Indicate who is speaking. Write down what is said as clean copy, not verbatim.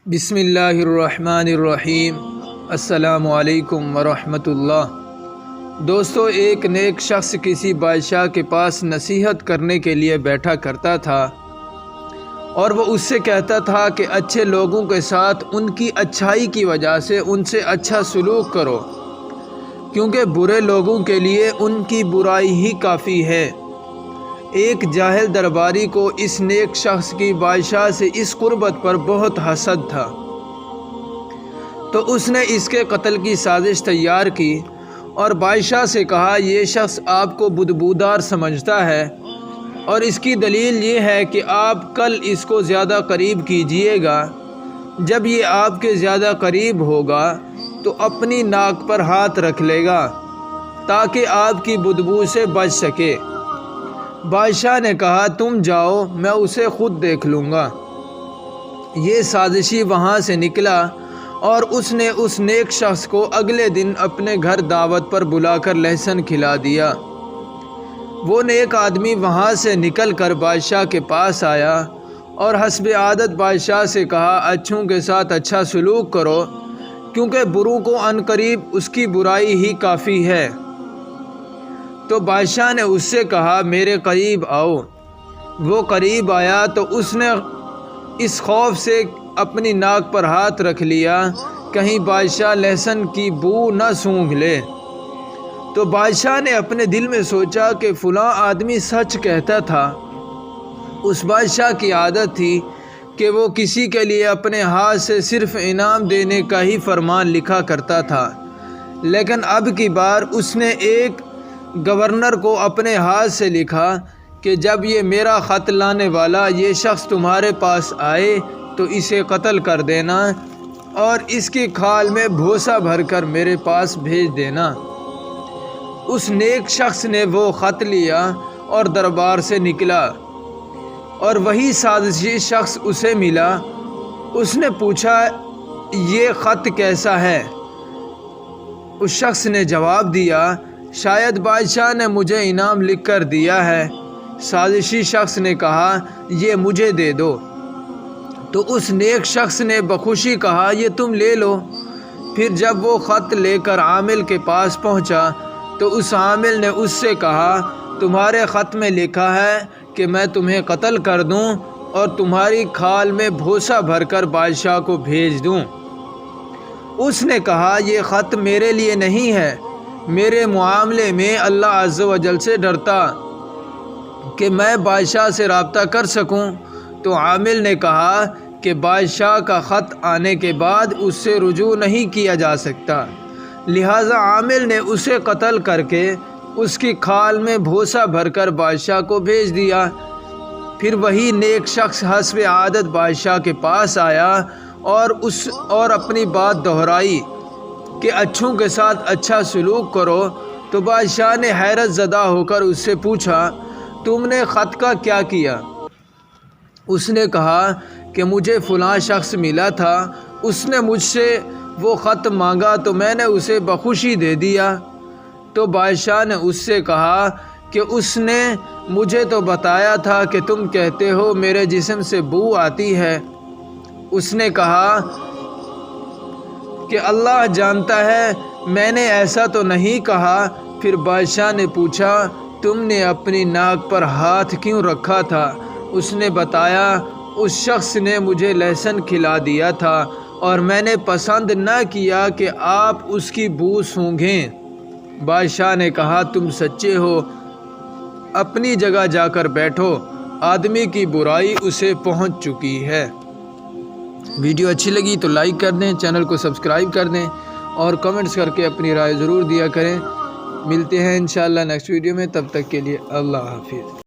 Speaker 1: بسم اللہ الرحمن الرحیم۔ السلام علیکم ورحمۃ اللہ۔ دوستو، ایک نیک شخص کسی بادشاہ کے پاس نصیحت کرنے کے لیے بیٹھا کرتا تھا اور وہ اس سے کہتا تھا کہ اچھے لوگوں کے ساتھ ان کی اچھائی کی وجہ سے ان سے اچھا سلوک کرو، کیونکہ برے لوگوں کے لیے ان کی برائی ہی کافی ہے۔ ایک جاہل درباری کو اس نیک شخص کی بادشاہ سے اس قربت پر بہت حسد تھا، تو اس نے اس کے قتل کی سازش تیار کی اور بادشاہ سے کہا، یہ شخص آپ کو بدبودار سمجھتا ہے اور اس کی دلیل یہ ہے کہ آپ کل اس کو زیادہ قریب کیجئے گا۔ جب یہ آپ کے زیادہ قریب ہوگا تو اپنی ناک پر ہاتھ رکھ لے گا تاکہ آپ کی بدبو سے بچ سکے۔ بادشاہ نے کہا، تم جاؤ، میں اسے خود دیکھ لوں گا۔ یہ سازشی وہاں سے نکلا اور اس نے اس نیک شخص کو اگلے دن اپنے گھر دعوت پر بلا کر لہسن کھلا دیا۔ وہ نیک آدمی وہاں سے نکل کر بادشاہ کے پاس آیا اور حسب عادت بادشاہ سے کہا، اچھوں کے ساتھ اچھا سلوک کرو، کیونکہ بروں کو عنقریب اس کی برائی ہی کافی ہے۔ تو بادشاہ نے اس سے کہا، میرے قریب آؤ۔ وہ قریب آیا تو اس نے اس خوف سے اپنی ناک پر ہاتھ رکھ لیا کہیں بادشاہ لہسن کی بو نہ سونگھ لے۔ تو بادشاہ نے اپنے دل میں سوچا کہ فلاں آدمی سچ کہتا تھا۔ اس بادشاہ کی عادت تھی کہ وہ کسی کے لیے اپنے ہاتھ سے صرف انعام دینے کا ہی فرمان لکھا کرتا تھا، لیکن اب کی بار اس نے ایک گورنر کو اپنے ہاتھ سے لکھا کہ جب یہ میرا خط لانے والا یہ شخص تمہارے پاس آئے تو اسے قتل کر دینا اور اس کی کھال میں بھوسا بھر کر میرے پاس بھیج دینا۔ اس نیک شخص نے وہ خط لیا اور دربار سے نکلا اور وہی سازشی شخص اسے ملا۔ اس نے پوچھا، یہ خط کیسا ہے؟ اس شخص نے جواب دیا، شاید بادشاہ نے مجھے انعام لکھ کر دیا ہے۔ سازشی شخص نے کہا، یہ مجھے دے دو۔ تو اس نیک شخص نے بخوشی کہا، یہ تم لے لو۔ پھر جب وہ خط لے کر عامل کے پاس پہنچا تو اس عامل نے اس سے کہا، تمہارے خط میں لکھا ہے کہ میں تمہیں قتل کر دوں اور تمہاری کھال میں بھوسا بھر کر بادشاہ کو بھیج دوں۔ اس نے کہا، یہ خط میرے لیے نہیں ہے، میرے معاملے میں اللہ عز و جل سے ڈرتا کہ میں بادشاہ سے رابطہ کر سکوں۔ تو عامل نے کہا کہ بادشاہ کا خط آنے کے بعد اس سے رجوع نہیں کیا جا سکتا، لہٰذا عامل نے اسے قتل کر کے اس کی کھال میں بھوسا بھر کر بادشاہ کو بھیج دیا۔ پھر وہی نیک شخص حسب عادت بادشاہ کے پاس آیا اور اپنی بات دہرائی کہ اچھوں کے ساتھ اچھا سلوک کرو۔ تو بادشاہ نے حیرت زدہ ہو کر اس سے پوچھا، تم نے خط کا کیا کیا؟ اس نے کہا کہ مجھے فلاں شخص ملا تھا، اس نے مجھ سے وہ خط مانگا تو میں نے اسے بخوشی دے دیا۔ تو بادشاہ نے اس سے کہا کہ اس نے مجھے تو بتایا تھا کہ تم کہتے ہو میرے جسم سے بو آتی ہے۔ اس نے کہا کہ اللہ جانتا ہے میں نے ایسا تو نہیں کہا۔ پھر بادشاہ نے پوچھا، تم نے اپنی ناک پر ہاتھ کیوں رکھا تھا؟ اس نے بتایا، اس شخص نے مجھے لہسن کھلا دیا تھا اور میں نے پسند نہ کیا کہ آپ اس کی بو سونگھیں۔ بادشاہ نے کہا، تم سچے ہو، اپنی جگہ جا کر بیٹھو، آدمی کی برائی اسے پہنچ چکی ہے۔ ویڈیو اچھی لگی تو لائک کر دیں، چینل کو سبسکرائب کر دیں اور کمنٹس کر کے اپنی رائے ضرور دیا کریں۔ ملتے ہیں انشاءاللہ نیکسٹ ویڈیو میں، تب تک کے لیے اللہ حافظ۔